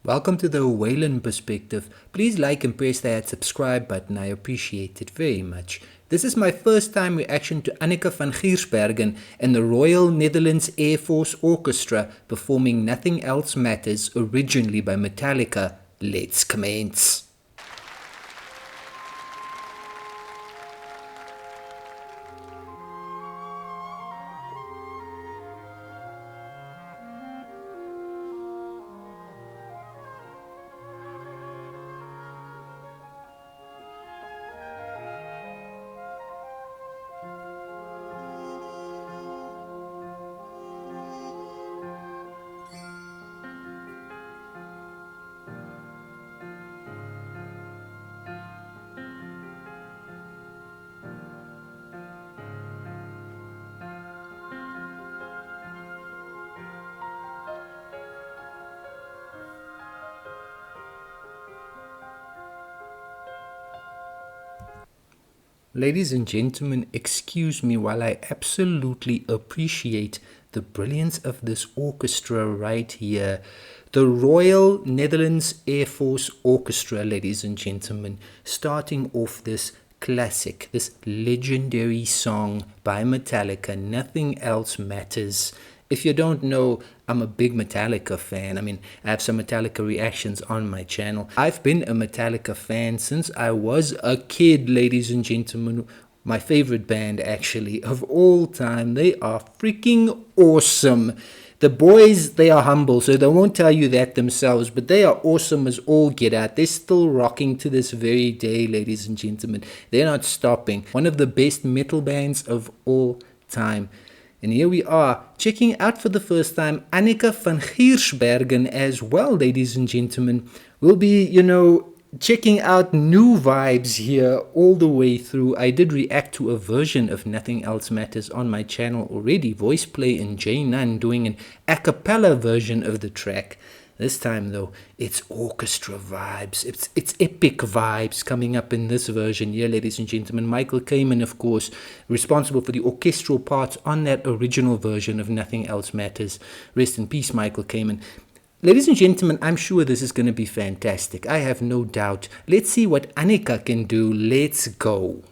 Welcome to the Waylon perspective. Please like and press that subscribe button. I appreciate it very much. This is my first time reaction to Anneke Van Giersbergen and the Royal Netherlands Air Force Orchestra performing Nothing Else Matters, originally by Metallica. Let's commence. Ladies and gentlemen, excuse me while I absolutely appreciate the brilliance of this orchestra right here. The Royal Netherlands Air Force Orchestra, ladies and gentlemen, starting off this classic, this legendary song by Metallica, Nothing Else Matters. If you don't know, I'm a big Metallica fan. I have some Metallica reactions on my channel. I've been a Metallica fan since I was a kid, ladies and gentlemen. My favorite band, actually, of all time. They are freaking awesome. The boys, they are humble, so they won't tell you that themselves, but they are awesome as all get out. They're still rocking to this very day, ladies and gentlemen. They're not stopping. One of the best metal bands of all time. And here we are, checking out for the first time Anneke Van Giersbergen as well, ladies and gentlemen. We'll be, checking out new vibes here all the way through. I did react to a version of Nothing Else Matters on my channel already. Voice Play and J Nun doing an a cappella version of the track. This time, though, it's orchestra vibes. It's epic vibes coming up in this version here, ladies and gentlemen. Michael Kamen, of course, responsible for the orchestral parts on that original version of Nothing Else Matters. Rest in peace, Michael Kamen. Ladies and gentlemen, I'm sure this is going to be fantastic. I have no doubt. Let's see what Anneke can do. Let's go.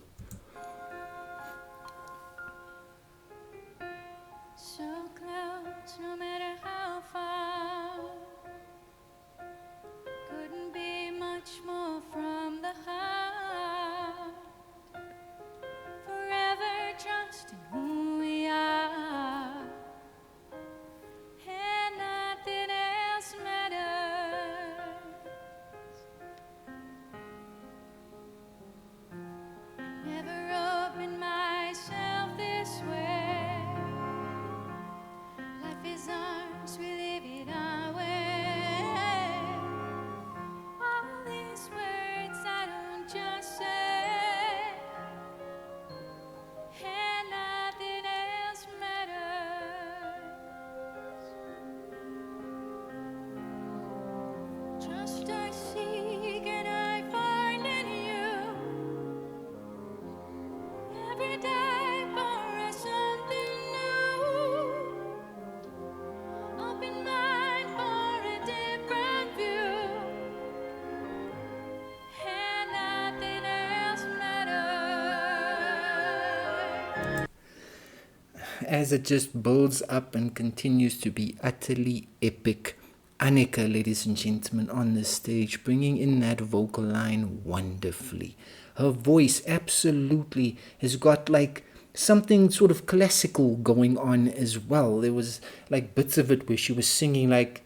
As it just builds up and continues to be utterly epic. Anneke, ladies and gentlemen, on the stage, bringing in that vocal line wonderfully. Her voice absolutely has got like something sort of classical going on as well. There was like bits of it where she was singing like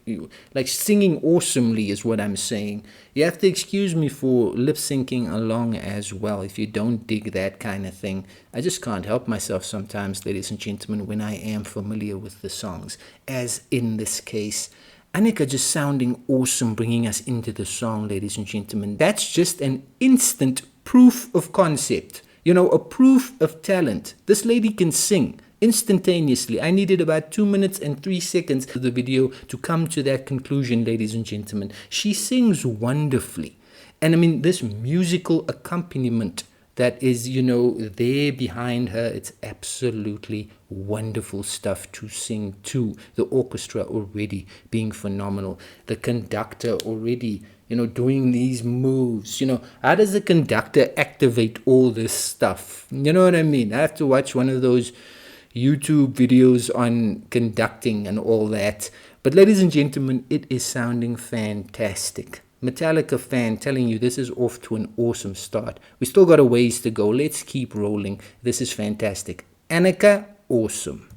singing awesomely is what I'm saying. You have to excuse me for lip syncing along as well if you don't dig that kind of thing. I just can't help myself sometimes, ladies and gentlemen, when I am familiar with the songs, as in this case. Anneke just sounding awesome, bringing us into the song, ladies and gentlemen. That's just an instant proof of concept. A proof of talent. This lady can sing instantaneously. I needed about 2 minutes and 3 seconds of the video to come to that conclusion, ladies and gentlemen. She sings wonderfully. And this musical accompaniment that is, there behind her. It's absolutely wonderful stuff to sing to. The orchestra already being phenomenal. The conductor already, doing these moves. How does the conductor activate all this stuff? You know what I mean? I have to watch one of those YouTube videos on conducting and all that. But ladies and gentlemen, it is sounding fantastic. Metallica fan telling you this is off to an awesome start. We still got a ways to go. Let's keep rolling. This is fantastic. Anneke, awesome.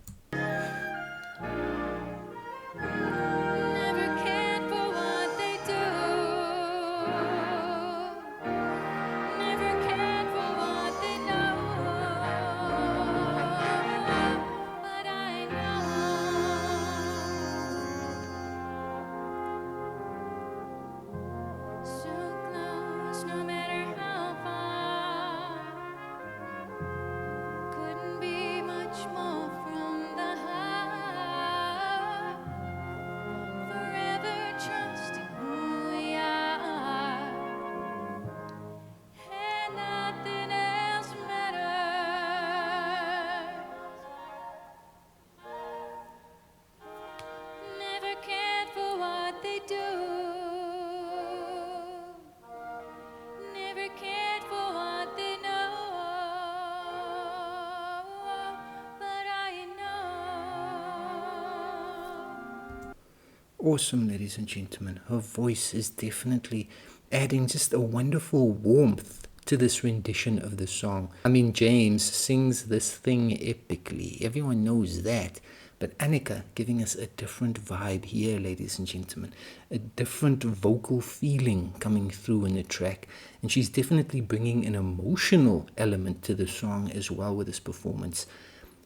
Awesome, ladies and gentlemen. Her voice is definitely adding just a wonderful warmth to this rendition of the song. I mean, James sings this thing epically. Everyone knows that. But Anneke giving us a different vibe here, ladies and gentlemen. A different vocal feeling coming through in the track. And she's definitely bringing an emotional element to the song as well with this performance.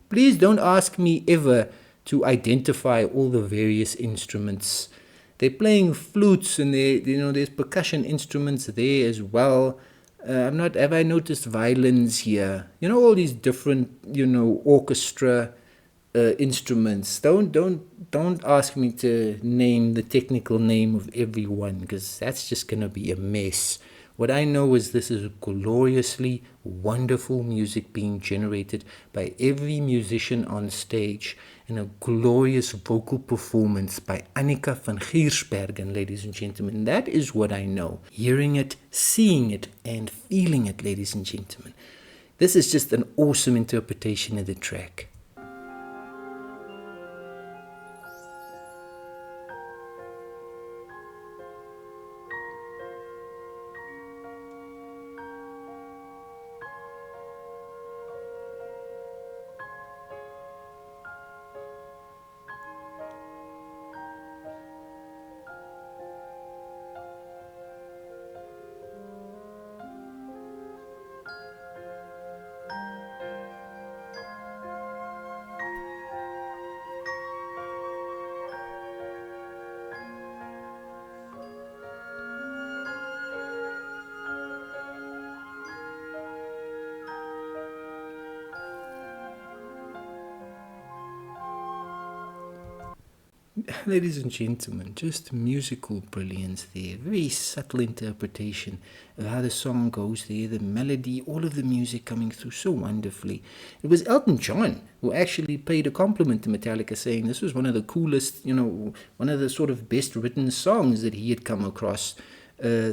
Please don't ask me ever to identify all the various instruments. They're playing flutes and there's percussion instruments there as well. Have I noticed violins here? All these different, orchestra instruments. Don't ask me to name the technical name of every one, because that's just gonna be a mess. What I know is this is gloriously wonderful music being generated by every musician on stage, and a glorious vocal performance by Anneke Van Giersbergen, ladies and gentlemen. That is what I know. Hearing it, seeing it, and feeling it, ladies and gentlemen. This is just an awesome interpretation of the track. Ladies and gentlemen, just musical brilliance there. Very subtle interpretation of how the song goes there, the melody, all of the music coming through so wonderfully. It was Elton John who actually paid a compliment to Metallica, saying this was one of the coolest, one of the sort of best written songs that he had come across.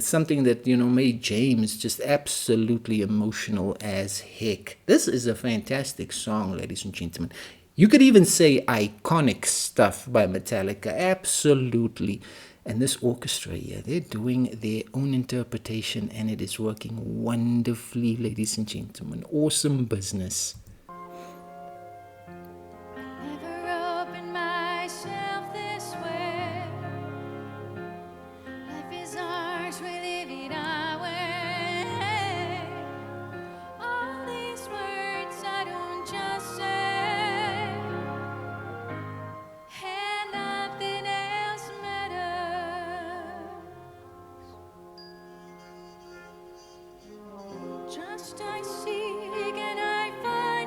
Something that, made James just absolutely emotional as heck. This is a fantastic song, ladies and gentlemen. You could even say iconic stuff by Metallica, absolutely. And this orchestra here, they're doing their own interpretation, and it is working wonderfully, ladies and gentlemen. Awesome business. Just I seek and I find.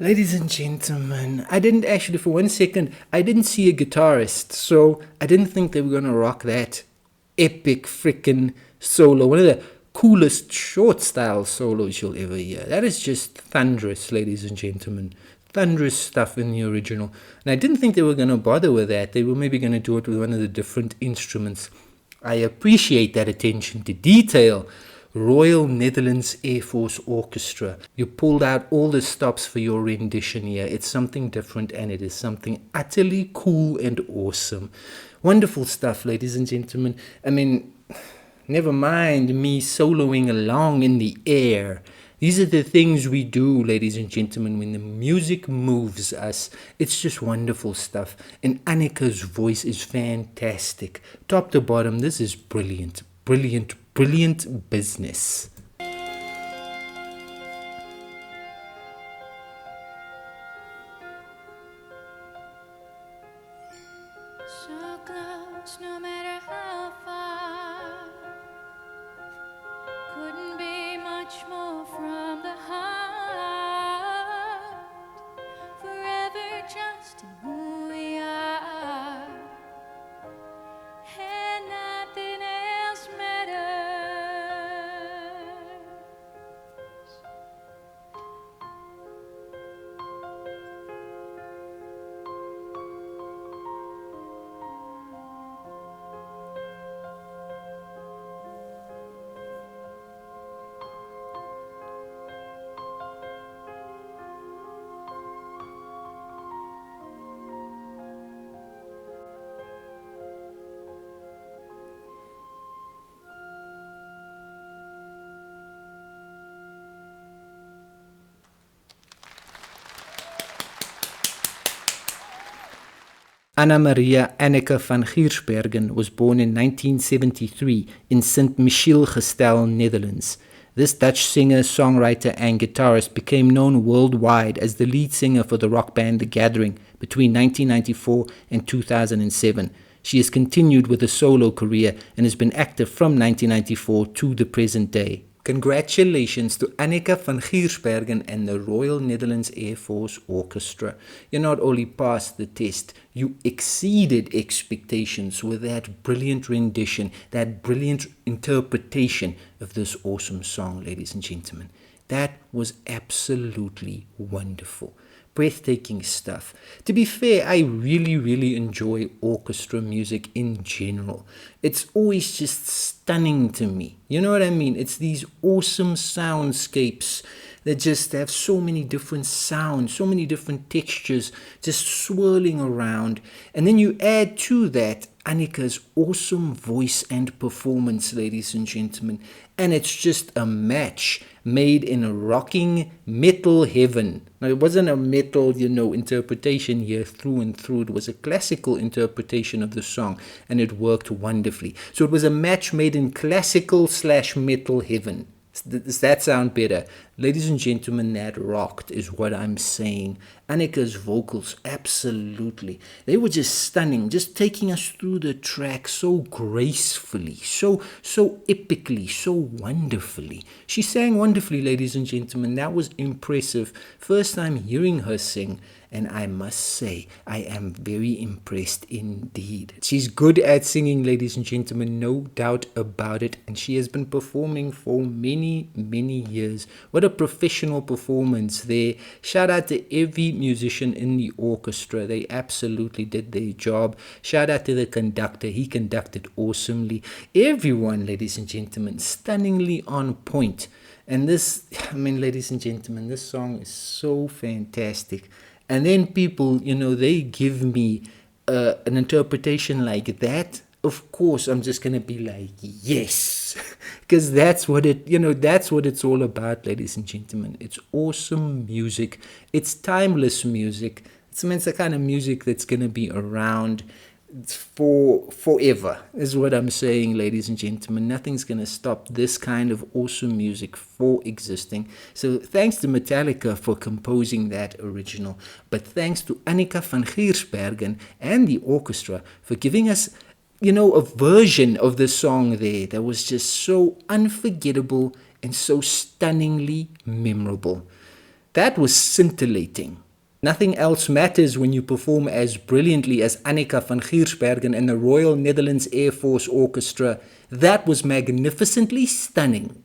Ladies and gentlemen, I didn't actually, for one second, I didn't see a guitarist, so I didn't think they were going to rock that epic freaking solo. One of the coolest short style solos you'll ever hear. That is just thunderous, ladies and gentlemen. Thunderous stuff in the original. And I didn't think they were going to bother with that. They were maybe going to do it with one of the different instruments. I appreciate that attention to detail. Royal Netherlands Air Force Orchestra. You pulled out all the stops for your rendition here. It's something different and it is something utterly cool and awesome. Wonderful stuff, ladies and gentlemen. I mean, never mind me soloing along in the air. These are the things we do, ladies and gentlemen, when the music moves us. It's just wonderful stuff. And Anneke's voice is fantastic. Top to bottom, this is brilliant. Brilliant, brilliant business. So close, no matter how far. Couldn't be much more from the heart. Forever just in who we are. And nothing else matters. Anna Maria Anneke Van Giersbergen was born in 1973 in St. Michiel-Gestel, Netherlands. This Dutch singer, songwriter and guitarist became known worldwide as the lead singer for the rock band The Gathering between 1994 and 2007. She has continued with a solo career and has been active from 1994 to the present day. Congratulations to Anneke Van Giersbergen and the Royal Netherlands Air Force Orchestra. You not only passed the test, you exceeded expectations with that brilliant rendition, that brilliant interpretation of this awesome song, ladies and gentlemen. That was absolutely wonderful. Breathtaking stuff. To be fair, I really enjoy orchestra music in general. It's always just stunning to me. You know what I mean? It's these awesome soundscapes that just have so many different sounds, so many different textures just swirling around. And then you add to that Anneke's awesome voice and performance, ladies and gentlemen. And it's just a match made in a rocking metal heaven. Now, it wasn't a metal, interpretation here through and through. It was a classical interpretation of the song, and it worked wonderfully. So it was a match made in classical/metal heaven. Does that sound better? Ladies and gentlemen, that rocked is what I'm saying. Anneke's vocals, absolutely. They were just stunning, just taking us through the track so gracefully, so epically, so wonderfully. She sang wonderfully, ladies and gentlemen. That was impressive. First time hearing her sing, and I must say, I am very impressed indeed. She's good at singing, ladies and gentlemen, no doubt about it. And she has been performing for many years. What a professional performance there. Shout out to every musician in the orchestra. They absolutely did their job. Shout out to the conductor. He conducted awesomely. Everyone, ladies and gentlemen, stunningly on point. And this, ladies and gentlemen, this song is so fantastic. And then people, they give me an interpretation like that. Of course, I'm just going to be like, yes, because that's what that's what it's all about, ladies and gentlemen. It's awesome music. It's timeless music. It's the kind of music that's going to be around for forever, is what I'm saying, ladies and gentlemen. Nothing's going to stop this kind of awesome music for existing. So thanks to Metallica for composing that original, but thanks to Anneke Van Giersbergen and the orchestra for giving us a version of the song there that was just so unforgettable and so stunningly memorable. That was scintillating. Nothing else matters when you perform as brilliantly as Anneke Van Giersbergen and the Royal Netherlands Air Force Orchestra. That was magnificently stunning.